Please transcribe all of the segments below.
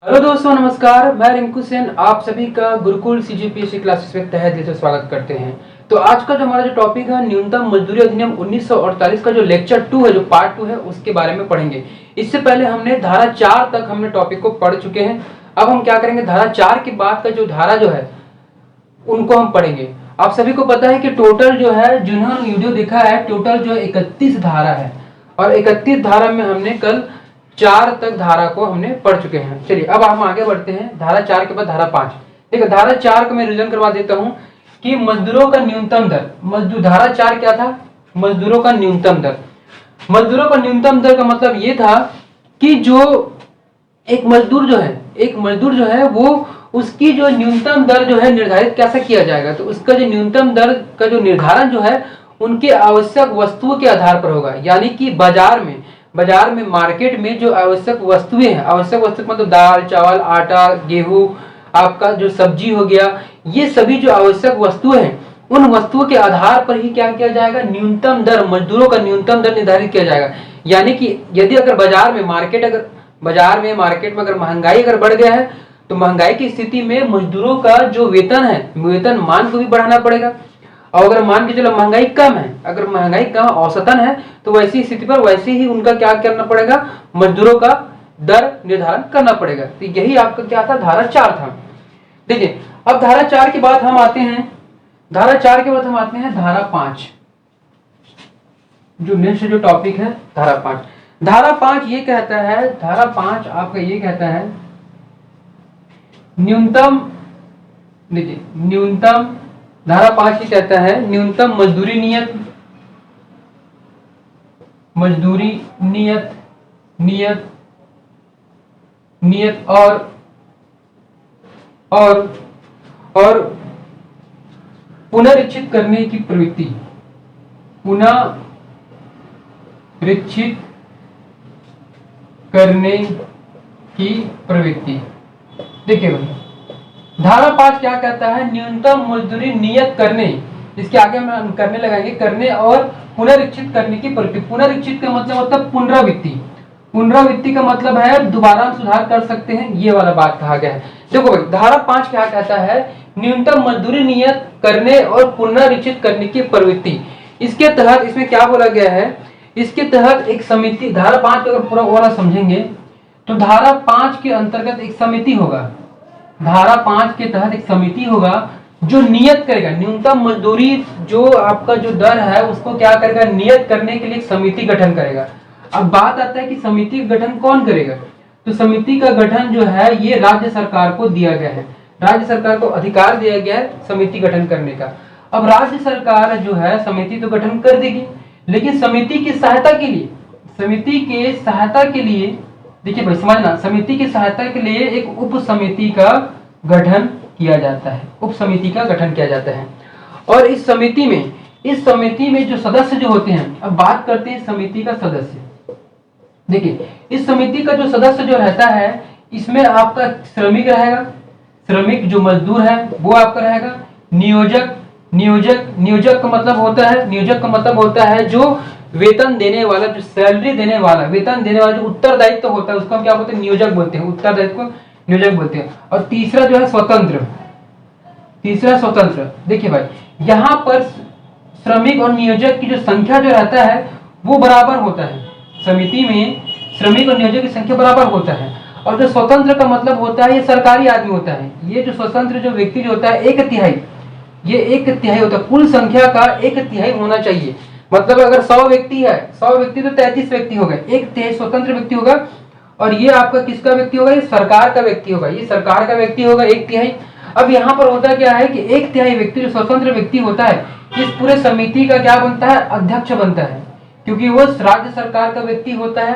Hello दोस्तों, नमस्कार। मैं रिंकू सेन आप सभी का गुरुकुल सीजीपीएससी क्लासेस में तहे दिल से स्वागत करते हैं। तो आज का जो हमारा जो टॉपिक है न्यूनतम मजदूरी अधिनियम 1948 का जो लेक्चर 2 है, जो पार्ट 2 है, उसके बारे में पढ़ेंगे। इससे पहले हमने धारा 4 तक हमने टॉपिक को पढ़ चुके हैं। अब हम क्या करेंगे, धारा 4 के बाद का जो धारा जो है उनको हम पढ़ेंगे। आप सभी को पता है कि टोटल जो है, जिन्होंने वीडियो देखा है, टोटल जो है 31 धारा है और 31 धारा में हमने कल 4 तक धारा को हमने पढ़ चुके हैं। चलिए अब हम आगे बढ़ते हैं। धारा 4 के बाद धारा 5। ठीक है, धारा 4 को मैं रिवीजन करवा देता हूं कि मजदूरों का न्यूनतम दर। मजदूर धारा 4 क्या था? मजदूरों का न्यूनतम दर। मजदूरों का न्यूनतम दर का मतलब ये था कि जो एक मजदूर जो है वो उसकी जो न्यूनतम दर जो है निर्धारित कैसे किया जाएगा। तो उसका जो न्यूनतम दर का जो निर्धारण जो है उनके आवश्यक वस्तुओं के आधार पर होगा। यानी कि बाजार में मार्केट में जो आवश्यक वस्तुएं हैं, आवश्यक वस्तु मतलब दाल चावल आटा गेहूं, आपका जो सब्जी हो गया, ये सभी जो आवश्यक वस्तुएं हैं उन वस्तुओं के आधार पर ही क्या किया जाएगा, न्यूनतम दर, मजदूरों का न्यूनतम दर निर्धारित किया जाएगा। यानी कि यदि अगर बाजार में मार्केट में अगर महंगाई अगर बढ़ गया है तो महंगाई की स्थिति में मजदूरों का जो वेतन है, वेतन मान को भी बढ़ाना पड़ेगा। और अगर मान के चलो महंगाई कम है, अगर महंगाई कम औसतन है, तो वैसी स्थिति पर वैसे ही उनका क्या करना पड़ेगा, मजदूरों का दर निर्धारण करना पड़ेगा। तो यही आपका क्या था, धारा 4 था। देखिए अब धारा 4 के बाद हम आते हैं, धारा 5। जो नेक्स्ट जो टॉपिक है धारा 5। धारा 5 ये कहता है, धारा 5 आपका ये कहता है न्यूनतम, देखिए न्यूनतम, धारा 5 ये कहता है न्यूनतम मजदूरी नियत और पुनरीक्षित करने की प्रवृत्ति, देखिए भाई धारा 5 क्या कहता है, न्यूनतम मजदूरी नियत करने, इसके आगे हम करने लगाएंगे, करने और पुनरीक्षित करने की प्रवृत्ति। पुनरीक्षित का मतलब होता है पुनरावृत्ति का मतलब है दोबारा हम सुधार कर सकते हैं, ये वाला बात कहा गया है। देखो भाई धारा 5 क्या कहता है, न्यूनतम मजदूरी नियत करने और पुनरीक्षित करने की प्रवृत्ति। इसके तहत इसमें क्या बोला गया है, इसके तहत एक समिति, धारा 5 अगर पूरा वाला समझेंगे तो धारा 5 के अंतर्गत एक समिति होगा, धारा 5 के तहत एक समिति होगा जो नियत करेगा, न्यूनतम मजदूरी जो आपका जो दर है उसको क्या करेगा, नियत करने के लिए एक समिति गठन करेगा। अब बात आता है कि समिति का गठन कौन करेगा, तो समिति का गठन जो है ये राज्य सरकार को दिया गया है, राज्य सरकार को अधिकार दिया गया है समिति गठन करने का। अब राज्य सरकार जो है समिति तो गठन कर देगी, लेकिन समिति की सहायता के लिए देखिए भाई समझना, समिति की सहायता के लिए एक उप समिति का गठन किया जाता है। और इस समिति में जो सदस्य जो होते हैं, अब बात करते हैं समिति का सदस्य। देखिए इस समिति का जो सदस्य जो रहता है, इसमें आपका श्रमिक रहेगा, श्रमिक जो मजदूर है वो आपका रहेगा, नियोजक का मतलब होता है जो वेतन देने वाला, जो सैलरी देने वाला, वेतन देने वाला जो उत्तरदायित्व होता है उसको हम क्या बोलते हैं, नियोजक बोलते हैं, उत्तरदायित्व को नियोजक बोलते हैं। और तीसरा जो है स्वतंत्र। देखिए भाई यहाँ पर श्रमिक और नियोजक की जो संख्या जो रहता है वो बराबर होता है, समिति में श्रमिक और नियोजक की संख्या बराबर होता है। और जो स्वतंत्र का मतलब होता है ये सरकारी आदमी होता है, ये जो स्वतंत्र जो व्यक्ति जो होता है एक तिहाई होता है, कुल संख्या का 1/3 होना चाहिए। मतलब अगर 100 व्यक्ति है, 100 व्यक्ति तो 33 व्यक्ति हो गए, 1/3 स्वतंत्र व्यक्ति होगा और ये आपका किसका व्यक्ति होगा, ये सरकार का व्यक्ति होगा, 1/3। अब यहाँ पर होता क्या है कि 1/3 व्यक्ति जो स्वतंत्र व्यक्ति होता है इस पूरे समिति का क्या बनता है, अध्यक्ष बनता है, क्योंकि वो राज्य सरकार का व्यक्ति होता है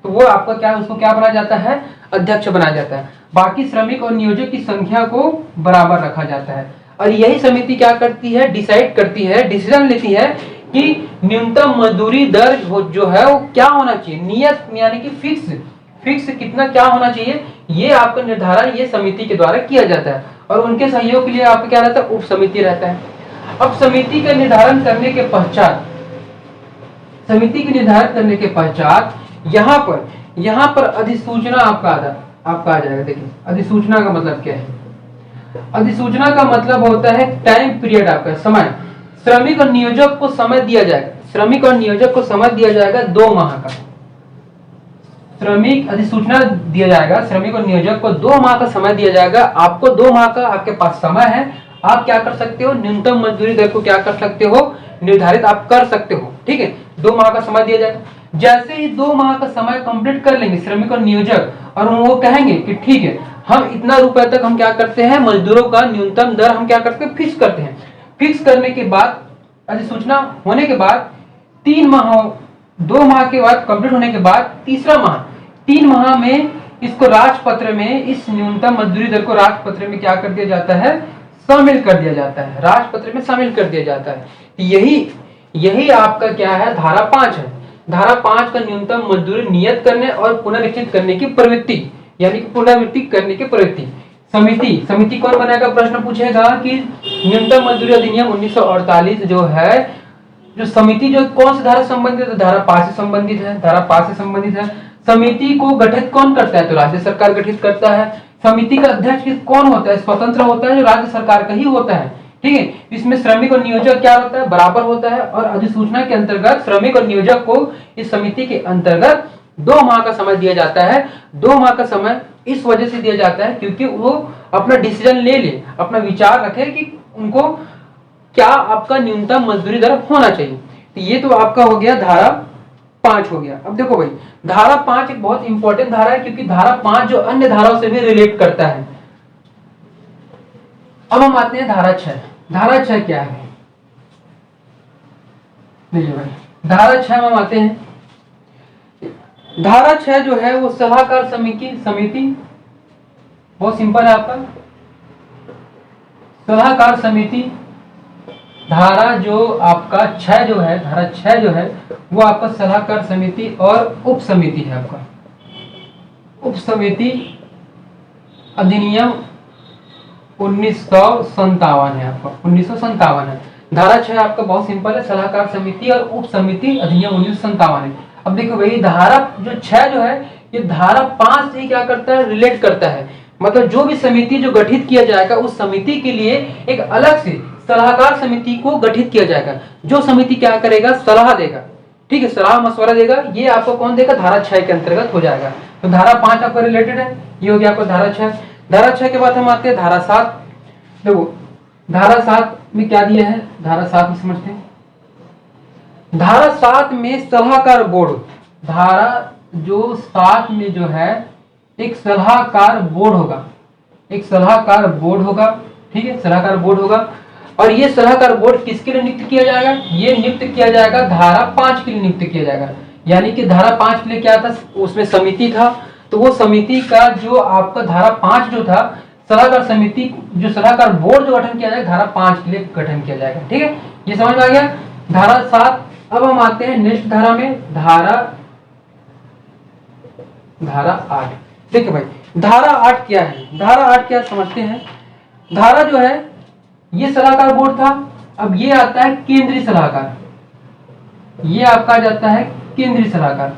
तो वो आपका क्या, उसको क्या बनाया जाता है, अध्यक्ष बनाया जाता है। बाकी श्रमिक और नियोजक की संख्या को बराबर रखा जाता है। और यही समिति क्या करती है, डिसीजन लेती है कि न्यूनतम मजदूरी दर जो है वो क्या होना चाहिए, नियत यानी कि फिक्स कितना क्या होना चाहिए, ये आपका निर्धारण ये समिति के द्वारा किया जाता है। और उनके सहयोग के लिए आपका क्या रहता है, उप समिति रहता है। अब समिति का निर्धारण करने के पश्चात यहाँ पर अधिसूचना आपका आता है। आपका आ जाएगा। देखिए अधिसूचना का मतलब क्या है, अधिसूचना का मतलब होता है टाइम पीरियड, आपका समय। श्रमिक और नियोजक को समय दिया जाएगा, श्रमिक और नियोजक को समय दिया जाएगा 2 माह का। श्रमिक अधिसूचना दिया जाएगा, श्रमिक और नियोजक को 2 माह का समय दिया जाएगा। आपको 2 माह का आपके पास समय है, आप क्या कर सकते हो, न्यूनतम मजदूरी दर को क्या कर सकते हो, निर्धारित आप कर सकते हो। ठीक है, 2 माह का समय दिया जाएगा। जैसे ही 2 माह का समय कंप्लीट कर लेंगे श्रमिक और नियोजक, और वो कहेंगे कि ठीक है हम इतना रुपए तक हम क्या करते हैं, मजदूरों का न्यूनतम दर हम क्या करते हैं, फिक्स करते हैं। फिक्स करने के बाद अधिसूचना होने के बाद 3 माह, 2 माह के बाद कंप्लीट होने के बाद तीसरा माह, 3 माह में इसको राजपत्र में, इस न्यूनतम मजदूरी दर को राजपत्र में क्या कर दिया जाता है, शामिल कर दिया जाता है, राजपत्र में शामिल कर दिया जाता है। यही आपका क्या है, धारा 5 है। धारा 5 का न्यूनतम मजदूरी नियत करने और पुनरीक्षित करने की प्रवृत्ति, यानी कि पुनरावृत्ति करने की प्रवृत्ति। समिति कौन बनाएगा, प्रश्न पूछेगा कि न्यूनतम मजदूरी अधिनियम 1948 जो है, जो समिति जो कौन सी धारा से संबंधित है, धारा 5 से संबंधित है, धारा 5 से संबंधित है। समिति को गठित कौन करता है, तो राज्य सरकार गठित करता है। समिति का अध्यक्ष कौन होता है, स्वतंत्र होता है, जो राज्य सरकार का ही होता है। ठीक है, इसमें श्रमिक और नियोजक क्या होता है, बराबर होता है। और अधिसूचना के अंतर्गत श्रमिक और नियोजक को इस समिति के अंतर्गत 2 माह का समय दिया जाता है। 2 माह का समय इस वजह से दिया जाता है क्योंकि वो अपना डिसीजन ले, अपना विचार रखे कि उनको क्या आपका न्यूनतम मजदूरी दर होना चाहिए। तो ये तो आपका हो गया धारा 5 हो गया। अब देखो भाई, धारा 5 एक बहुत इंपॉर्टेंट धारा है क्योंकि धारा 5 जो अन्य धाराओं से भी रिलेट करता है। अब हम आते हैं धारा 6। धारा 6 क्या है, देखिए भाई, धारा 6 में हम आते हैं। धारा 6 जो है वो सलाहकार समिति, बहुत सिंपल है आपका, सलाहकार समिति। धारा जो आपका 6 जो है, धारा 6 जो है वो आपका सलाहकार समिति और उप समिति है। आपका उप समिति अधिनियम 1957 है, आपका 1957 है। धारा 6 आपका बहुत सिंपल है, सलाहकार समिति और उप समिति अधिनियम 1957 है। अब देखो भाई, धारा जो 6 जो है ये धारा 5 से क्या करता है, रिलेट करता है। मतलब जो भी समिति जो गठित किया जाएगा उस समिति के लिए एक अलग से सलाहकार समिति को गठित किया जाएगा। जो समिति क्या करेगा, सलाह देगा। ठीक है, सलाह मशवरा देगा। ये आपको कौन देगा, धारा 6 के अंतर्गत हो जाएगा। तो धारा 5 आपका रिलेटेड है, ये हो गया आपको धारा 6। धारा 6 के बाद हम आते हैं धारा 7। देखो धारा 7 में क्या दिया है, धारा 7 में समझते हैं। धारा 7 में सलाहकार बोर्ड, धारा जो 7 में जो है एक सलाहकार बोर्ड होगा, एक सलाहकार बोर्ड होगा। ठीक है, सलाहकार बोर्ड होगा। और ये सलाहकार बोर्ड किसके लिए नियुक्त किया जाएगा, ये नियुक्त किया जाएगा धारा 5 के लिए नियुक्त किया जाएगा। यानी कि धारा 5 के लिए क्या था, उसमें समिति था, तो वो समिति का जो आपका धारा 5 जो था, सलाहकार समिति जो सलाहकार बोर्ड जो गठन किया जाएगा धारा 5 के लिए गठन किया जाएगा। ठीक है, ये समझ में आ गया धारा 7। अब हम आते हैं नेक्स्ट धारा में, धारा 8। देखिए भाई, धारा 8 क्या है, धारा 8 क्या समझते हैं। धारा जो है ये सलाहकार बोर्ड था, अब ये आता है केंद्रीय सलाहकार, ये आपका आ जाता है केंद्रीय सलाहकार।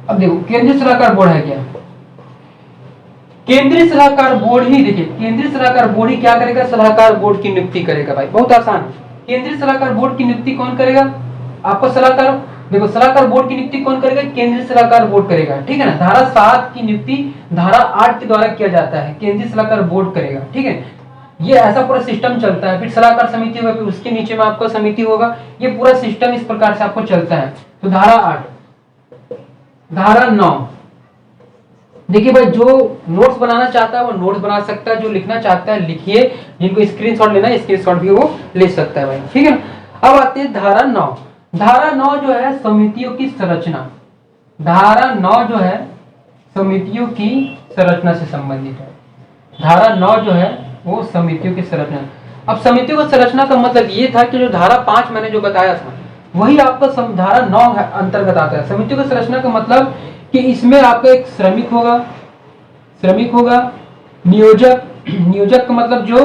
अब देखो केंद्रीय सलाहकार बोर्ड है क्या, केंद्रीय सलाहकार बोर्ड ही, देखिए केंद्रीय सलाहकार बोर्ड ही क्या करेगा, सलाहकार बोर्ड की नियुक्ति करेगा। भाई बहुत आसान है, केंद्रीय सलाहकार बोर्ड की नियुक्ति कौन करेगा, आपका सलाहकार, देखो सलाहकार बोर्ड की नियुक्ति कौन करेगा, केंद्रीय सलाहकार बोर्ड करेगा। ठीक है ना, धारा 7 की नियुक्ति धारा 8 के द्वारा किया जाता है, केंद्रीय सलाहकार बोर्ड करेगा। ठीक है, ये ऐसा पूरा सिस्टम चलता है। फिर सलाहकार समिति होगा, फिर उसके नीचे में आपका समिति होगा, ये पूरा सिस्टम इस प्रकार से आपको चलता है। तो धारा 8। धारा 9, देखिए भाई जो नोट्स बनाना चाहता है वो नोट्स बना सकता है, जो लिखना चाहता है लिखिए, जिनको स्क्रीनशॉट लेना है स्क्रीनशॉट भी वो ले सकता है भाई। ठीक है, अब आते हैं धारा 9। धारा 9 जो है समितियों की संरचना, धारा 9 जो है समितियों की संरचना से संबंधित है। धारा 9 जो है वो समितियों की संरचना। अब समितियों की संरचना का मतलब ये था कि जो धारा 5 मैंने जो बताया था वही आपका धारा 9 अंतर्गत आता है। समितियों की संरचना का मतलब कि इसमें आपका एक श्रमिक होगा, नियोजक का मतलब जो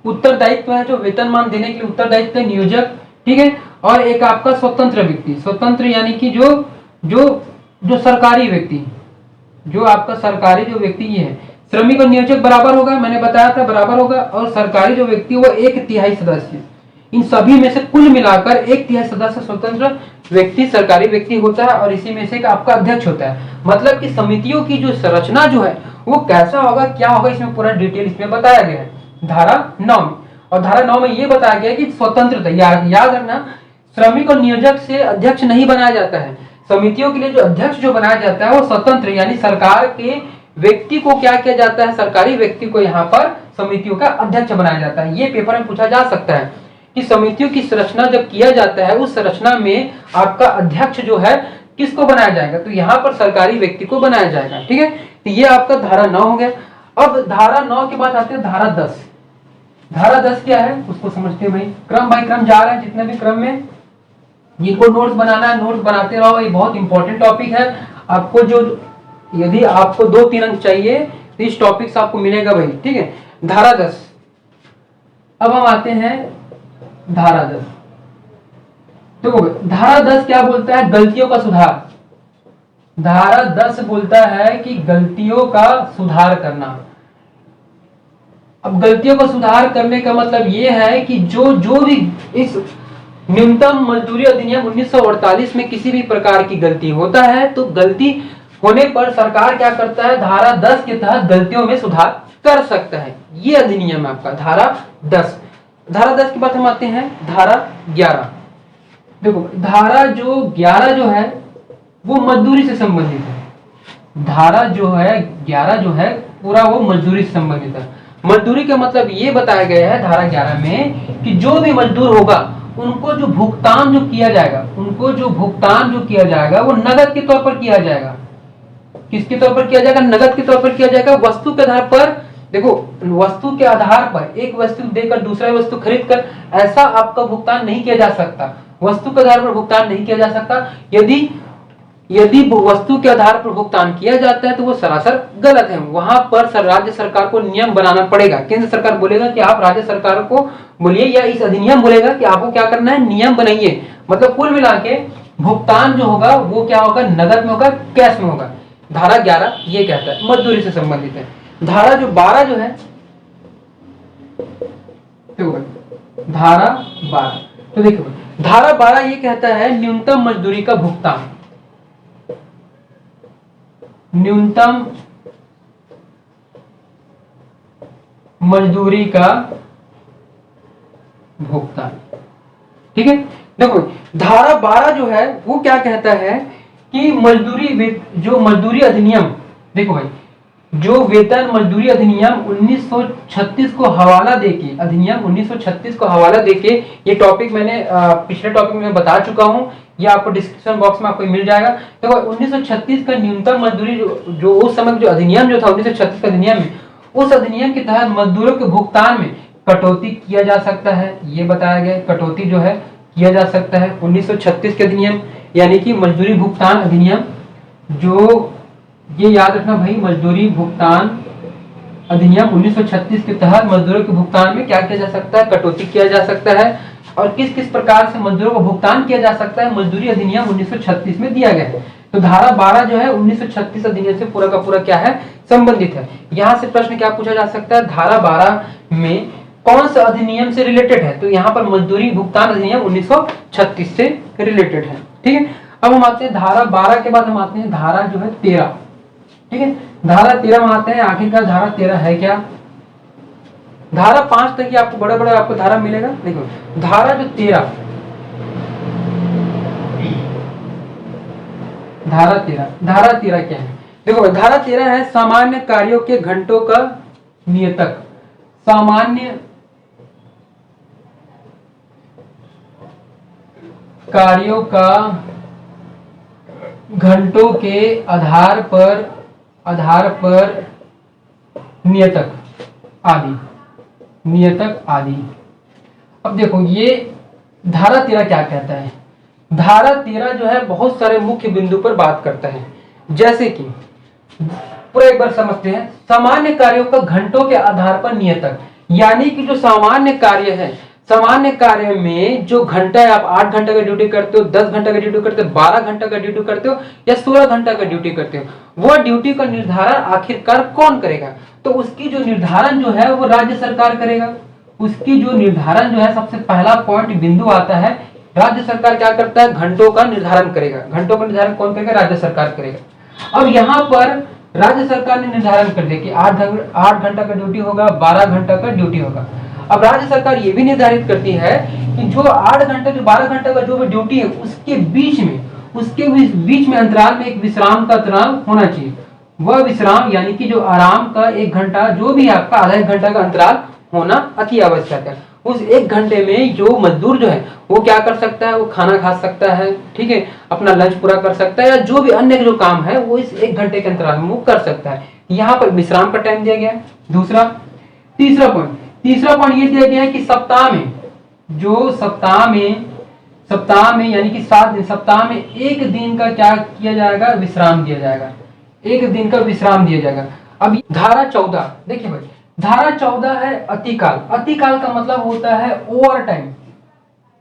उत्तरदायित्व है, जो वेतनमान देने के लिए उत्तरदायित्व है, नियोजक। ठीक है, और एक आपका स्वतंत्र व्यक्ति, स्वतंत्र यानी कि जो सरकारी व्यक्ति, जो आपका सरकारी जो व्यक्ति ये है, श्रमिक और नियोजक बराबर होगा, मैंने बताया था बराबर होगा, और सरकारी जो व्यक्ति वो 1/3 सदस्य, इन सभी में से कुल मिलाकर 1/3 सदस्य स्वतंत्र व्यक्ति सरकारी व्यक्ति होता है, और इसी में से एक आपका अध्यक्ष होता है। मतलब कि समितियों की जो संरचना जो है वो कैसा होगा, क्या होगा, इसमें पूरा डिटेल इसमें बताया गया है धारा 9 में। और धारा 9 में ये बताया गया कि स्वतंत्रता, याद रखना, श्रमिक और नियोजक से अध्यक्ष नहीं बनाया जाता है। समितियों के लिए जो अध्यक्ष जो बनाया जाता है वो स्वतंत्र यानी सरकार के व्यक्ति को क्या किया जाता है, सरकारी व्यक्ति को यहाँ पर समितियों का अध्यक्ष बनाया जाता है। ये पेपर में पूछा जा सकता है कि समितियों की संरचना जब किया जाता है उस संरचना में आपका अध्यक्ष जो है किसको बनाया जाएगा, तो यहाँ पर सरकारी व्यक्ति को बनाया जाएगा। ठीक है, तो ये आपका धारा 9 हो गया। अब धारा 9 के बाद आते हैं धारा 10। धारा 10 क्या है उसको समझते हैं भाई, क्रम बाय क्रम जा रहे हैं, जितने भी क्रम में जिनको नोट्स बनाना है नोट्स बनाते रहो, ये बहुत इंपॉर्टेंट टॉपिक है। आपको जो यदि आपको 2-3 अंक चाहिए तो इस टॉपिक से आपको मिलेगा भाई। ठीक है, धारा 10। अब हम आते हैं धारा 10। तो धारा 10 क्या बोलता है, गलतियों का सुधार। धारा 10 बोलता है कि गलतियों का सुधार करना। अब गलतियों का सुधार करने का मतलब यह है कि जो भी इस न्यूनतम मजदूरी अधिनियम 1948 में किसी भी प्रकार की गलती होता है तो गलती होने पर सरकार क्या करता है, धारा 10 के तहत गलतियों में सुधार कर सकता है। ये अधिनियम है आपका धारा 10। धारा 10 के बाद हम आते हैं धारा 11। देखो धारा जो 11 जो है वो मजदूरी से संबंधित है। धारा जो है 11 जो है पूरा वो मजदूरी से संबंधित है। मजदूरी का मतलब ये बताया गया है धारा 11 में कि जो भी मजदूर होगा उनको जो भुगतान जो किया जाएगा वो नगद के तौर पर किया जाएगा। किसके तौर पर किया जाएगा, नगद के तौर पर किया जाएगा। वस्तु के आधार पर, देखो वस्तु के आधार पर एक वस्तु देकर दूसरा वस्तु खरीद कर ऐसा आपका भुगतान नहीं किया जा सकता। वस्तु के आधार पर भुगतान नहीं किया जा सकता। यदि वस्तु के आधार पर भुगतान किया जाता है तो वो सरासर गलत है। वहां पर राज्य सरकार को नियम बनाना पड़ेगा। केंद्र सरकार बोलेगा कि आप राज्य सरकार को बोलिए, या इस अधिनियम बोलेगा कि आपको क्या करना है, नियम बनाइए। मतलब कुल मिला के भुगतान जो होगा वो क्या होगा, नगद में होगा, कैश में होगा। धारा 11 ये कहता है मजदूरी से संबंधित है। धारा जो 12 जो है, धारा 12, तो देखो धारा 12 ये कहता है न्यूनतम मजदूरी का भुगतान। न्यूनतम मजदूरी का भुगतान। ठीक है, देखो धारा 12 जो है वो क्या कहता है कि मजदूरी अधिनियम, देखो भाई जो वेतन मजदूरी अधिनियम 1936 को हवाला देके, अधिनियम 1936 को हवाला देके, ये टॉपिक मैंने पिछले टॉपिक में बता चुका हूं, ये आपको डिस्क्रिप्शन बॉक्स में आपको मिल जाएगा। देखो 1936 का न्यूनतम मजदूरी जो उस समय जो अधिनियम जो था 1936 का अधिनियम में, उस अधिनियम के तहत मजदूरों के भुगतान में कटौती किया जा सकता है। ये बताया गया कटौती जो है किया जा सकता है 1936 के अधिनियम, यानी कि मजदूरी भुगतान अधिनियम। जो ये याद रखना भाई, मजदूरी भुगतान अधिनियम 1936 के तहत मजदूरों के भुगतान में क्या किया जा सकता है, कटौती किया जा सकता है। और किस किस प्रकार से मजदूरों को भुगतान किया जा सकता है, मजदूरी अधिनियम 1936 में दिया गया है। तो धारा 12 जो है 1936 अधिनियम से पूरा का पूरा क्या है, संबंधित है। यहाँ से प्रश्न क्या पूछा जा सकता है, धारा 12 में कौन सा अधिनियम से रिलेटेड है, तो यहाँ पर मजदूरी भुगतान अधिनियम 1936 से रिलेटेड है। ठीक है, अब हम आते हैं धारा 12 के बाद हम आते हैं धारा जो है 13। ठीक है, धारा 13 में आते हैं। आखिरकार धारा 13 है क्या, धारा 5 तक ही आपको बड़ा बड़ा आपको धारा मिलेगा। देखो धारा जो 13, धारा 13 क्या है, देखो धारा 13 है सामान्य कार्यों के घंटों का नियतक। सामान्य कार्यों का घंटों के आधार पर नियतक आदि। अब देखो ये धारा 13 क्या कहता है, धारा 13 जो है बहुत सारे मुख्य बिंदु पर बात करता है। जैसे कि पूरा एक बार समझते हैं, सामान्य कार्यों का घंटों के आधार पर नियतक, यानी कि जो सामान्य कार्य है, सामान्य कार्य में जो घंटा है, आप 8 घंटे का ड्यूटी करते हो, 10 घंटे का ड्यूटी करते हो, 12 घंटे का ड्यूटी करते हो या 16 घंटे का ड्यूटी करते हो, वह ड्यूटी का निर्धारण आखिरकार कौन करेगा? तो उसकी जो निर्धारण जो है वो राज्य सरकार करेगा। उसकी जो निर्धारण जो है, सबसे पहला पॉइंट बिंदु आता है, राज्य सरकार क्या करता है? घंटों का निर्धारण करेगा। घंटों का निर्धारण कौन करेगा? राज्य सरकार करेगा। अब यहाँ पर राज्य सरकार ने निर्धारण कर दिया कि 8 घंटा का ड्यूटी होगा, 12 घंटा का ड्यूटी होगा। अब राज्य सरकार ये भी निर्धारित करती है कि जो 8 घंटे जो 12 घंटे का जो भी ड्यूटी है, उसके बीच में अंतराल में एक विश्राम का अंतराल होना चाहिए। वह विश्राम यानी कि जो आराम का 1 घंटा, जो भी आपका आधा 1 घंटा का अंतराल होना अति आवश्यक है। उस 1 घंटे में जो मजदूर जो है वो क्या कर सकता है? वो खाना खा सकता है, ठीक है, अपना लंच पूरा कर सकता है, या जो भी अन्य जो काम है वो इस 1 घंटे के अंतराल में वो कर सकता है। यहाँ पर विश्राम का टाइम दिया गया है। तीसरा पॉइंट ये दिया गया है कि सप्ताह में यानी कि 7 दिन, सप्ताह में 1 दिन का क्या किया जाएगा? विश्राम दिया जाएगा। 1 दिन का विश्राम दिया जाएगा। अब धारा 14 देखिए भाई, धारा 14 है अतिकाल। अतिकाल का मतलब होता है ओवर टाइम।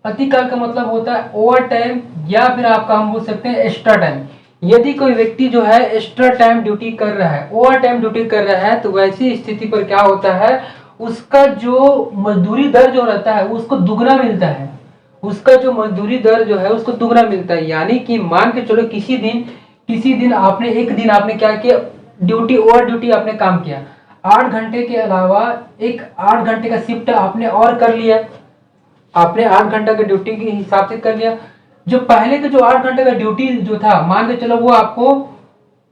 अतिकाल का मतलब होता है ओवर टाइम, या फिर आपका हम बोल सकते हैं एक्स्ट्रा टाइम। यदि कोई व्यक्ति जो है एक्स्ट्रा टाइम ड्यूटी कर रहा है, ओवर टाइम ड्यूटी कर रहा है, तो वैसी स्थिति पर क्या होता है? उसका जो मजदूरी दर जो रहता है उसको दुगना मिलता है। उसका जो मजदूरी दर जो है उसको दुगना मिलता है। यानी कि मान के चलो किसी दिन आपने 1 दिन आपने क्या किया? ड्यूटी, ओवर ड्यूटी आपने काम किया। 8 घंटे के अलावा एक 8 घंटे का शिफ्ट आपने और कर लिया। आपने 8 घंटे का ड्यूटी के हिसाब से कर लिया। जो पहले का जो 8 घंटे का ड्यूटी जो था, मान के चलो वो आपको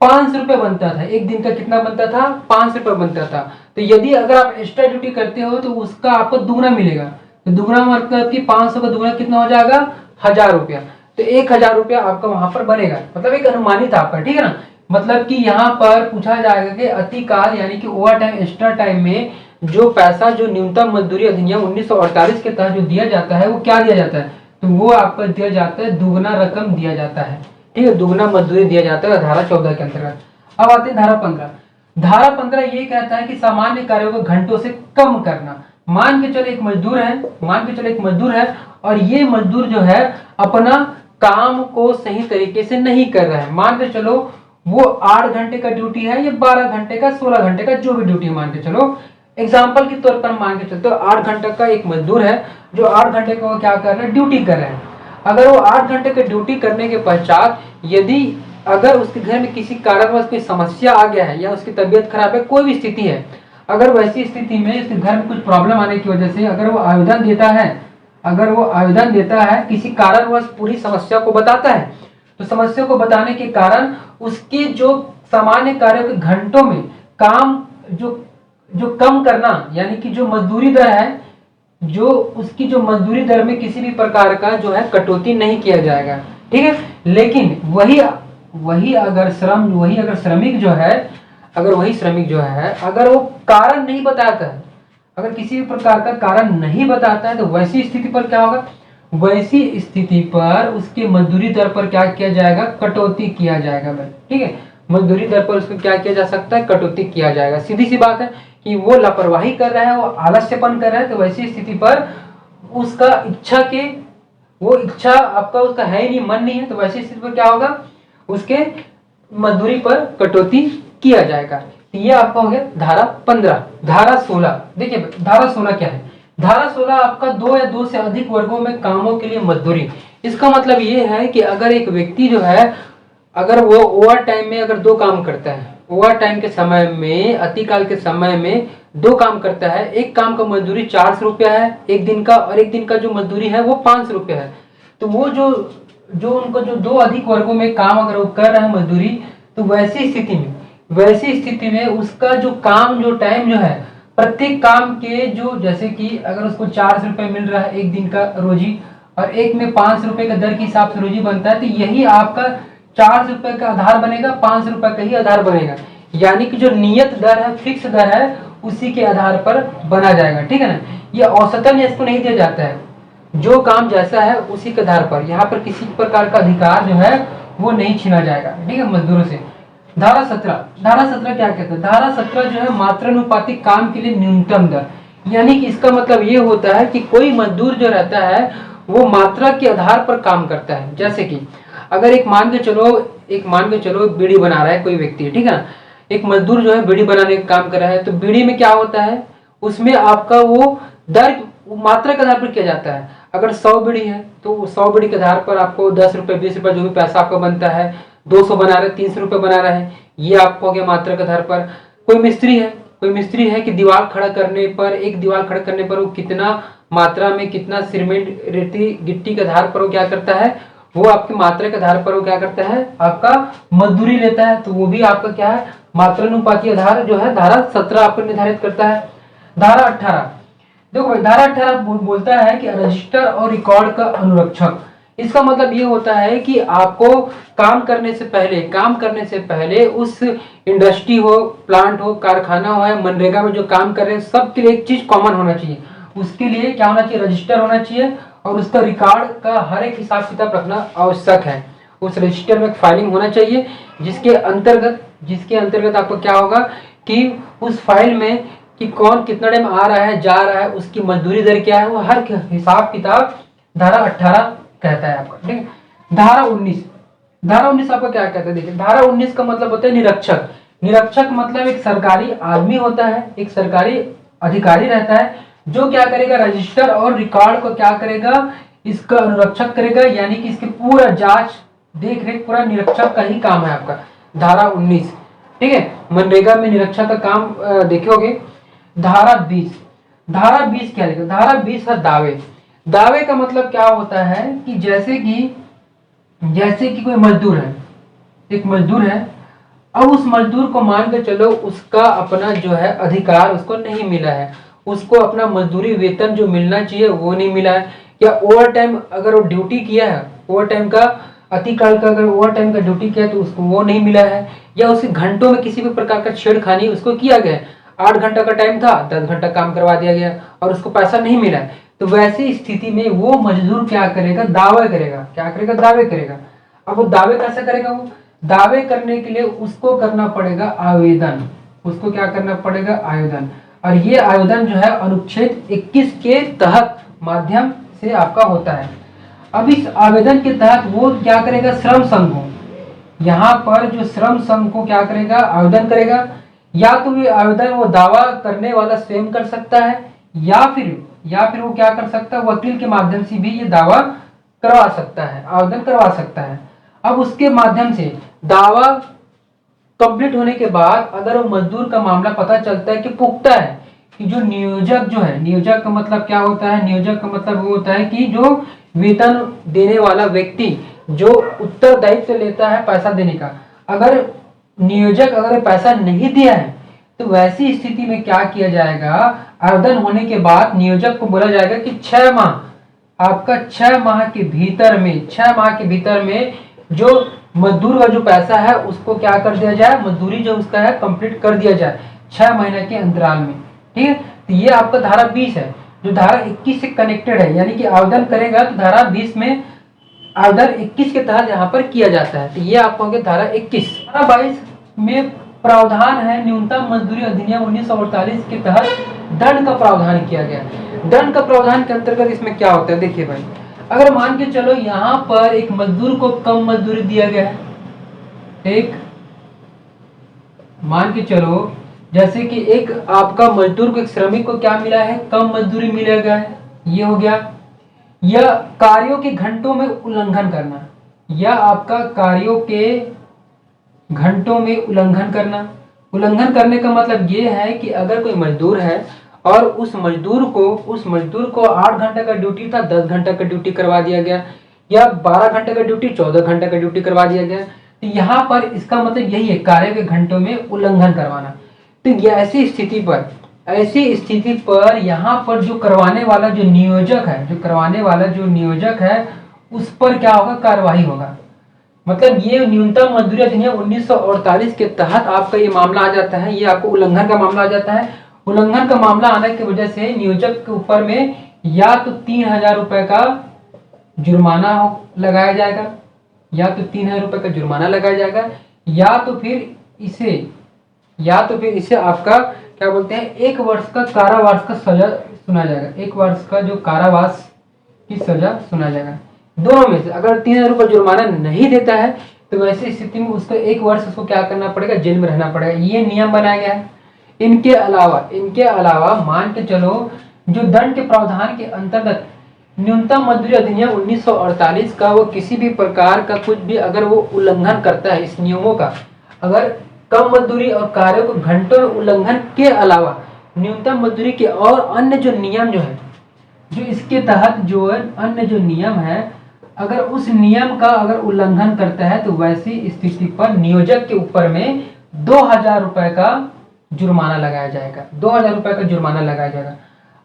500 रुपये बनता था। 1 दिन का कितना बनता था? 500 रुपये बनता था। तो यदि अगर आप एक्स्ट्रा ड्यूटी करते हो तो उसका आपको दुगना मिलेगा। तो दुगना मतलब कि 500 का दुगना कितना हो जाएगा? 1000 रुपया। तो 1000 रुपया आपका वहां पर बनेगा। मतलब एक अनुमानित आपका, ठीक है ना। मतलब कि यहाँ पर पूछा जाएगा कि अतिकाल यानी कि ओवर टाइम, एक्स्ट्रा टाइम में जो पैसा जो न्यूनतम मजदूरी अधिनियम 1948 के तहत जो दिया जाता है वो क्या दिया जाता है? तो वो आपको दिया जाता है, दुगना रकम दिया जाता है, ठीक है, दुगना मजदूरी दिया जाता है धारा 14 के अंतर्गत। अब आते हैं धारा 15। धारा 15 ये कहता है कि सामान्य कार्यों को घंटों से कम करना। मान के चलो एक मजदूर है और ये मजदूर जो है अपना काम को सही तरीके से नहीं कर रहा है। मान के चलो वो 8 घंटे का ड्यूटी है या 12 घंटे का, 16 घंटे का, जो भी ड्यूटी मान के चलो, एग्जाम्पल के तौर पर मान के चलते हो 8 घंटे का एक मजदूर है जो 8 घंटे का क्या कर रहा है? ड्यूटी कर रहा है। अगर वो 8 घंटे के ड्यूटी करने के पश्चात यदि अगर उसके घर में किसी कारणवश कोई समस्या आ गया है या उसकी तबीयत खराब है, कोई भी स्थिति है, अगर वैसी स्थिति में उसके घर में कुछ प्रॉब्लम आने की वजह से अगर वो आवेदन देता है किसी कारणवश पूरी समस्या को बताता है, तो समस्या को बताने के कारण उसके जो सामान्य कार्यों के घंटों में काम जो कम करना, यानी कि जो मजदूरी दर है, जो उसकी जो मजदूरी दर में किसी भी प्रकार का जो है कटौती नहीं किया जाएगा, ठीक है। लेकिन वही अगर श्रमिक जो है अगर वो कारण नहीं बताता है, अगर किसी भी प्रकार का कारण नहीं बताता है, तो वैसी स्थिति पर क्या होगा? वैसी स्थिति पर उसके मजदूरी दर पर क्या किया जाएगा? कटौती किया जाएगा भाई, ठीक है। मजदूरी दर पर उसको क्या किया जा सकता है? कटौती किया जाएगा। सीधी सी बात है कि वो लापरवाही कर रहा है, वो आलस्यपन कर रहा है, तो वैसी स्थिति पर उसका इच्छा आपका उसका है ही नहीं, मन नहीं है, तो वैसी स्थिति पर क्या होगा? उसके मजदूरी पर कटौती किया जाएगा। ये आपका हो गया धारा 15। धारा 16 देखिए, धारा 16 क्या है? धारा 16 आपका 2 या 2 से अधिक वर्गों में कामों के लिए मजदूरी। इसका मतलब ये है कि अगर एक व्यक्ति जो है अगर वो ओवर टाइम में अगर 2 काम करता है, ओवर टाइम के समय में, अतिकाल के समय में 2 काम करता है, एक काम का मजदूरी 400 रुपया है 1 दिन का, और 1 दिन का जो मजदूरी है वो 500 रुपया है, तो वो जो उनको जो 2 अधिक वर्गों में काम अगर वो कर रहा है मजदूरी, तो वैसी स्थिति में उसका जो काम जो टाइम जो है, प्रत्येक काम के जो, जैसे कि अगर उसको 400 रुपये मिल रहा है 1 दिन का रोजी, और एक में 500 रुपये का दर के हिसाब से रोजी बनता है, तो यही आपका 400 रुपये का आधार बनेगा, 500 रुपये का ही आधार बनेगा। यानी कि जो नियत दर है, फिक्स दर है, उसी के आधार पर बना जाएगा, ठीक है ना। ये औसतन इसको नहीं दिया जाता है, जो काम जैसा है उसी के आधार पर, यहाँ पर किसी प्रकार का अधिकार जो है वो नहीं छीना जाएगा, ठीक है, मजदूरों से। धारा 17 क्या कहता है? धारा 17 जो है मात्रानुपातिक काम के लिए न्यूनतम दर। यानी कि इसका मतलब ये होता है कि कोई मजदूर जो रहता है वो मात्रा के आधार पर काम करता है। जैसे कि अगर एक मान के चलो बीड़ी बना रहा है कोई व्यक्ति, ठीक है ना, एक मजदूर जो है बीड़ी बनाने का काम कर रहा है, तो बीड़ी में क्या होता है, उसमें आपका वो दर मात्रा के आधार पर किया जाता है। अगर 100 बीड़ी है तो 100 बीड़ी के आधार पर आपको 10 रुपए 20 रुपए जो भी पैसा आपका बनता है, 200 बना रहे 300 रुपए बना रहा है, ये आपको हो गया मात्रा के आधार पर। कोई मिस्त्री है कि दीवार खड़ा करने पर, एक दीवार खड़ा करने पर वो कितना मात्रा में कितना सीमेंट रेती गिट्टी के आधार पर वो क्या करता है, वो आपकी मात्रा के आधार पर वो क्या करता है, आपका मजदूरी लेता है। तो वो भी आपका क्या है, मात्रानुपाती आधार जो है धारा 17 आपको निर्धारित करता है। धारा 18 देखो भाई, धारा 18 बोलता है कि रजिस्टर और रिकॉर्ड का अनुरक्षक। इसका मतलब ये होता है कि आपको काम करने से पहले उस इंडस्ट्री हो, प्लांट हो, कारखाना हो या मनरेगा में जो काम कर रहे हैं सबके लिए एक चीज कॉमन होना चाहिए। उसके लिए क्या होना चाहिए, रजिस्टर होना चाहिए और उसका रिकॉर्ड का हर एक हिसाब किताब रखना आवश्यक है। उस रजिस्टर में फाइलिंग होना चाहिए जिसके अंतर्गत आपको क्या होगा कि उस फाइल में कि कौन कितना टाइम आ रहा है जा रहा है, उसकी मजदूरी दर क्या है, वो हर हिसाब किताब धारा 18 कहता है आपका। ठीक है। धारा 19 आपको क्या कहता है, देखिए धारा 19 का मतलब होता है निरीक्षक। निरीक्षक मतलब एक सरकारी आदमी होता है, एक सरकारी अधिकारी रहता है जो क्या करेगा, रजिस्टर और रिकॉर्ड को क्या करेगा, इसका अनुरक्षक करेगा, यानी कि इसके पूरा जांच देख रेख पूरा निरीक्षक का ही काम है आपका। धारा 19, ठीक है। मनरेगा में निरीक्षक का काम देखोगे। धारा 20 क्या लिखा, धारा 20 है दावे। दावे का मतलब क्या होता है कि जैसे कि कोई मजदूर है, एक मजदूर है, अब उस मजदूर को मान के चलो उसका अपना जो है अधिकार उसको नहीं मिला है, उसको अपना मजदूरी वेतन जो मिलना चाहिए वो नहीं मिला है, या ओवर टाइम अगर वो ड्यूटी किया है, ओवर टाइम का अतिकाल का अगर ओवर टाइम का ड्यूटी किया तो उसको वो नहीं मिला है, या उसे घंटों में किसी भी प्रकार का छेड़खानी उसको किया गया, 8 घंटा का टाइम था 10 घंटा काम करवा दिया गया और उसको पैसा नहीं मिला है, तो वैसी स्थिति में वो मजदूर क्या करेगा, दावा करेगा। क्या करेगा, दावे करेगा। अब वो दावे कैसे करेगा, वो दावे करने के लिए उसको करना पड़ेगा आवेदन। उसको क्या करना पड़ेगा, आवेदन। और ये आवेदन जो है अनुच्छेद 21 के तहत माध्यम से आपका होता है। अब इस आवेदन के तहत वो क्या करेगा, श्रम संघ को, यहाँ पर जो श्रम संघ को क्या करेगा, आवेदन करेगा। या तो ये आवेदन वो दावा करने वाला स्वयं कर सकता है, या फिर वो क्या कर सकता है, वकील के माध्यम से भी ये दावा करवा सकता है, आवेदन करवा सकता है। अब उसके माध्यम से दावा कंप्लीट होने के बाद अगर वो मजदूर का मामला पता चलता है कि पुख्ता है, कि जो नियोजक का मतलब क्या होता है, नियोजक का मतलब वो होता है कि जो वेतन देने वाला व्यक्ति जो उत्तरदायित्व लेता है पैसा देने का, अगर नियोजक अगर पैसा नहीं दिया है तो वैसी स्थिति में क्या किया जाएगा, आवेदन होने के बाद नियोजक को बोला जाएगा कि 6 माह आपका 6 माह के भीतर में जो मजदूर का जो पैसा है उसको क्या कर दिया जाए, मजदूरी जो उसका है कंप्लीट कर दिया जाए 6 महीने के अंतराल में। ठीक है। तो ये आपका धारा 20 है जो धारा 21 से कनेक्टेड है, यानी कि आवेदन करेगा तो धारा 20 में आवेदन 21 के तहत यहाँ पर किया जाता है। तो ये आपको हो गया धारा 21। धारा 22 में प्रावधान है न्यूनतम मजदूरी अधिनियम 1948 के तहत दंड का प्रावधान किया गया। दंड का प्रावधान के अंतर्गत इसमें क्या होता है, देखिए भाई, अगर मान के चलो यहाँ पर एक मजदूर को कम मजदूरी दिया गया है, एक मान के चलो जैसे कि एक आपका मजदूर को, एक श्रमिक को क्या मिला है, कम मजदूरी मिलेगा है, ये हो गया। या कार्यों के घंटों में उल्लंघन करना, या आपका कार्यों के घंटों में उल्लंघन करने का मतलब ये है कि अगर कोई मजदूर है और उस मजदूर को 8 घंटे का ड्यूटी था 10 घंटे का ड्यूटी करवा दिया गया, या 12 घंटे का ड्यूटी 14 घंटे का ड्यूटी करवा दिया गया, तो यहाँ पर इसका मतलब यही है, कार्य के घंटों में उल्लंघन करवाना। तो ऐसी स्थिति पर यहाँ पर जो करवाने वाला जो नियोजक है उस पर क्या होगा, कार्यवाही होगा। मतलब ये न्यूनतम मजदूरी अधिनियम 1948 के तहत आपका ये मामला आ जाता है, ये आपको उल्लंघन का मामला आ जाता है। उल्लंघन का मामला आने की वजह से नियोजक के ऊपर में या तो 3000 रुपए का जुर्माना लगाया जाएगा, या तो 3000 रुपए का जुर्माना लगाया जाएगा, या तो फिर या तो फिर इसे आपका क्या बोलते हैं 1 वर्ष का कारावास का सजा सुना जाएगा। 1 वर्ष का जो कारावास की सजा सुना जाएगा। दोनों में से अगर 3,000 रुपये जुर्माना नहीं देता है तो वैसी स्थिति में उसको 1 वर्ष उसको क्या करना पड़ेगा, जेल में रहना पड़ेगा। ये नियम बनाया गया है। इनके अलावा मान के चलो जो दंड के प्रावधान के अंतर्गत न्यूनतम मजदूरी अधिनियम 1948 का वो किसी भी प्रकार का कुछ भी अगर वो उल्लंघन करता है इस नियमों का, अगर कम मजदूरी और कार्यों को घंटों में उल्लंघन के अलावा न्यूनतम मजदूरी के और अन्य जो नियम जो है, जो इसके तहत जो अन्य जो नियम है, अगर उस नियम का अगर उल्लंघन करता है तो वैसी स्थिति पर नियोजक के ऊपर में 2,000 रुपए का जुर्माना लगाया जाएगा। 2,000 रुपए का जुर्माना लगाया जाएगा।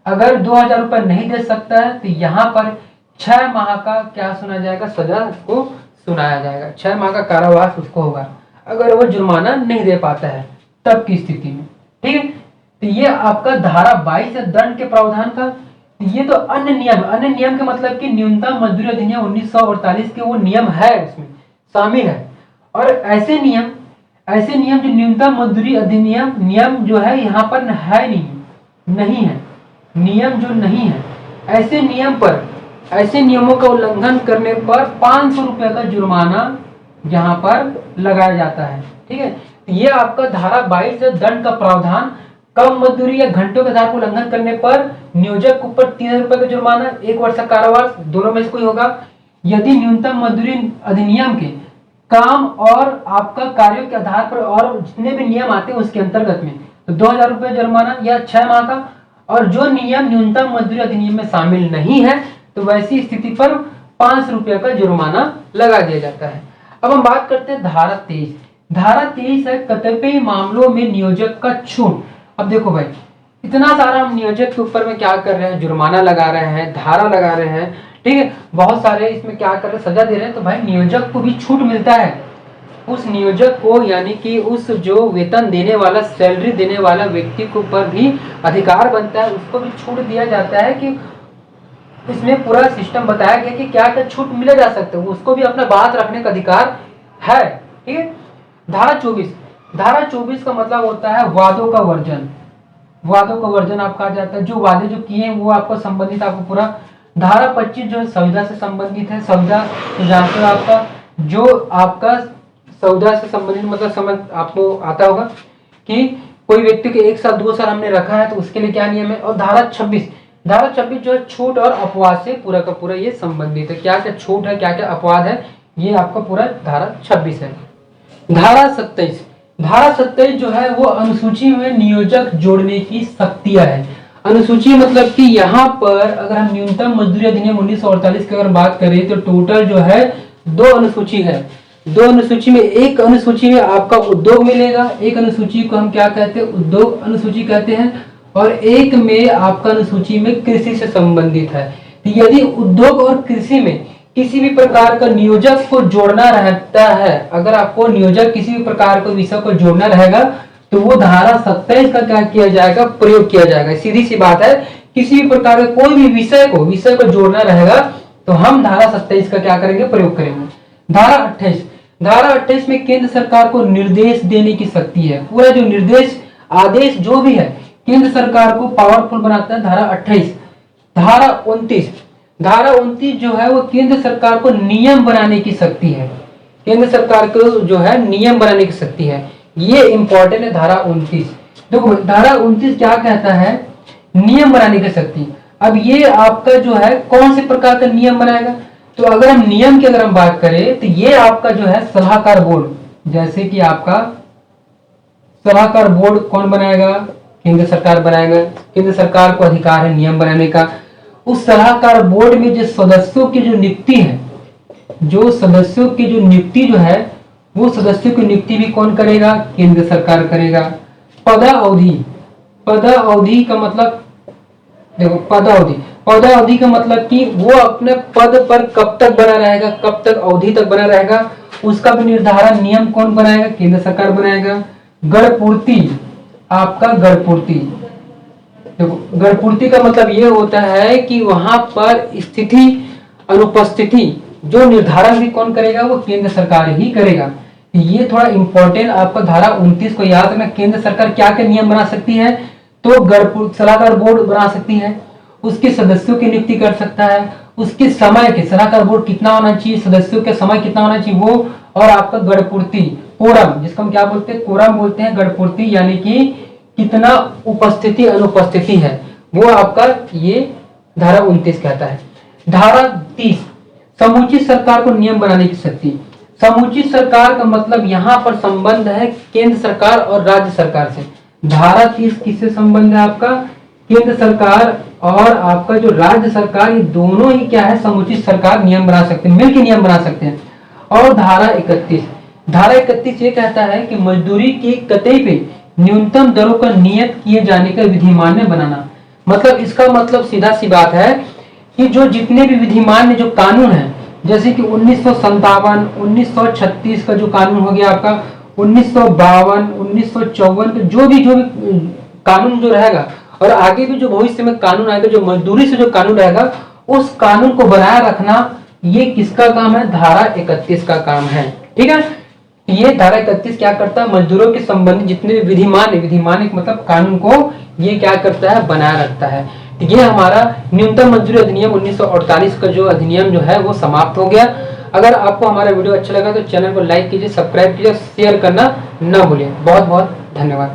अगर 2,000 रुपए नहीं दे सकता है तो यहाँ पर 6 माह का क्या सुना जाएगा, सजा उसको सुनाया जाएगा। 6 माह का कारावास उसको होगा अगर वो जुर्माना नहीं दे पाता है तब की स्थिति में। ठीक है, तो ये आपका धारा 22 है दंड के प्रावधान का। ये तो अन्य नियम के मतलब कि न्यूनतम मजदूरी अधिनियम 1948 के वो नियम है उसमें शामिल है। और ऐसे नियम जो न्यूनतम मजदूरी अधिनियम नियम जो है यहाँ पर है नहीं है नियम जो नहीं है, ऐसे नियमों का उल्लंघन करने पर 500 रुपए का जुर्माना यहाँ पर लगाया जाता है। ठीक है, ये आपका धारा 22 है दंड का प्रावधान। कम मजदूरी या घंटों के आधार पर उल्लंघन करने पर नियोजक के ऊपर 3,000 रुपए का जुर्माना, 1 वर्ष का कारावास, दोनों में से कोई होगा। यदि न्यूनतम मजदूरी अधिनियम के काम और आपका कार्यों के आधार पर और जितने भी नियम आते हैं उसके अंतर्गत में तो 2,000 रुपए जुर्माना या 6 माह का। और जो नियम न्यूनतम मजदूरी अधिनियम में शामिल नहीं है तो वैसी स्थिति पर 500 रुपए का जुर्माना लगा दिया जाता है। अब हम बात करते हैं धारा 23। धारा 23 है कतिपय मामलों में नियोजक का छूट। अब देखो भाई, इतना सारा हम नियोजक के ऊपर में क्या कर रहे हैं, जुर्माना लगा रहे हैं, धारा लगा रहे हैं। ठीक है, बहुत सारे इसमें क्या कर रहे हैं, सजा दे रहे हैं। तो भाई नियोजक को भी छूट मिलता है। उस नियोजक को यानी कि उस जो वेतन देने वाला, सैलरी देने वाला व्यक्ति के ऊपर भी अधिकार बनता है, उसको भी छूट दिया जाता है कि इसमें पूरा सिस्टम बताया गया कि क्या क्या छूट मिले जा सकते हैं, उसको भी अपना बात रखने का अधिकार है। ठीक है, धारा 24 का मतलब होता है वादों का वर्जन आपका आ जाता है। जो वादे जो किए हैं वो आपको संबंधित आपको पूरा। धारा 25 जो है संविदा से संबंधित है। संविदा तो जानते हो आपका, जो आपका संविदा से संबंधित मतलब समझ आपको आता होगा कि कोई व्यक्ति के 1 साल 2 साल हमने रखा है तो उसके लिए क्या नियम है। और धारा 26 जो है छूट और अपवाद से पूरा का पूरा ये संबंधित है। क्या क्या छूट है, क्या क्या अपवाद है, ये आपका पूरा धारा 26 है। धारा 27 जो है वो अनुसूची में नियोजक जोड़ने की शक्तियां है। अनुसूची मतलब कि यहाँ पर अगर हम न्यूनतम मजदूरी अधिनियम 1948 की अगर बात करें तो टोटल जो है 2 अनुसूची है। 2 अनुसूची में, एक अनुसूची में आपका उद्योग मिलेगा, एक अनुसूची को हम क्या कहते हैं, उद्योग अनुसूची कहते हैं, और एक में आपका अनुसूची में कृषि से संबंधित है। तो यदि उद्योग और कृषि में किसी भी प्रकार का नियोजक को जोड़ना रहता है, अगर आपको नियोजक किसी भी प्रकार के विषय को जोड़ना रहेगा तो वो धारा 27 का क्या किया जाएगा, प्रयोग किया जाएगा। सीधी सी बात है, किसी भी प्रकार के कोई भी विषय को जोड़ना रहेगा तो हम धारा 27 का क्या करेंगे, प्रयोग करेंगे। धारा 28 में केंद्र सरकार को निर्देश देने की शक्ति है। पूरा जो निर्देश आदेश जो भी है केंद्र सरकार को पावरफुल बनाता है धारा 28। धारा 29 जो है वो केंद्र सरकार को नियम बनाने की शक्ति है। केंद्र सरकार को जो है नियम बनाने की शक्ति है, ये इंपॉर्टेंट है। धारा 29 देखो, धारा 29 क्या कहता है, नियम बनाने की शक्ति। अब ये आपका जो है कौन से प्रकार का नियम बनाएगा, तो अगर हम नियम की अगर हम बात करें तो ये आपका जो है सलाहकार बोर्ड, जैसे कि आपका सलाहकार बोर्ड कौन बनाएगा, केंद्र सरकार बनाएगा। केंद्र सरकार को अधिकार है नियम बनाने का। उस सलाहकार बोर्ड में जो सदस्यों की जो नियुक्ति है, जो सदस्यों की जो नियुक्ति जो है वो सदस्यों की नियुक्ति भी कौन करेगा, केंद्र सरकार करेगा। पदावधि का मतलब देखो, पदावधि का मतलब कि वो अपने पद पर कब तक बना रहेगा, कब तक अवधि तक बना रहेगा, उसका भी निर्धारण नियम कौन बनाएगा, केंद्र सरकार बनाएगा। गढ़पूर्ति, आपका गढ़पूर्ति, देखो गढ़पूर्ति का मतलब ये होता है कि वहां पर स्थिति अनुपस्थिति जो निर्धारण भी कौन करेगा, वो केंद्र सरकार ही करेगा। तो ये थोड़ा इंपॉर्टेंट, आपको धारा 29 को याद रखना। केंद्र सरकार क्या क्या नियम बना सकती है, तो सलाहकार बोर्ड बना सकती है, उसके सदस्यों की नियुक्ति कर सकता है, उसके समय के सलाहकार बोर्ड कितना होना चाहिए, सदस्यों के समय कितना होना चाहिए वो, और आपका गणपूर्ति कोरम, जिसको हम क्या बोलते हैं, कोरम बोलते हैं, गणपूर्ति यानी कि कितना उपस्थिति अनुपस्थिति है, वो आपका ये धारा 29 कहता है। धारा 30 समुचित सरकार को नियम बनाने की शक्ति। समुचित सरकार का मतलब यहाँ पर संबंध है केंद्र सरकार और राज्य सरकार से। धारा 30 किससे संबंध है आपका, केंद्र सरकार और आपका जो राज्य सरकार, ये दोनों ही क्या है, समुचित सरकार नियम बना सकते हैं, मिलकर नियम बना सकते हैं। और धारा 31 ये कहता है कि मजदूरी की कतई पे न्यूनतम दरों का नियत किए जाने का विधिमान्य बनाना। मतलब इसका मतलब सीधा सी बात है कि जो जितने भी विधिमान्य जो कानून है, जैसे कि 1957, 1936 का जो कानून हो गया आपका, 1952, 1954 का जो भी कानून जो रहेगा, और आगे भी जो भविष्य में कानून आएगा, जो मजदूरी से जो कानून रहेगा, उस कानून को बनाए रखना ये किसका काम है, धारा 31 का काम है। ठीक है, ये धारा 31 क्या करता है, मजदूरों के संबंधित जितने भी विधिमान्य मतलब कानून को ये क्या करता है, बनाए रखता है। तो ये हमारा न्यूनतम मजदूरी अधिनियम 1948 का जो अधिनियम जो है वो समाप्त हो गया। अगर आपको हमारा वीडियो अच्छा लगा तो चैनल को लाइक कीजिए, सब्सक्राइब कीजिए, शेयर करना न भूलिए। बहुत बहुत धन्यवाद।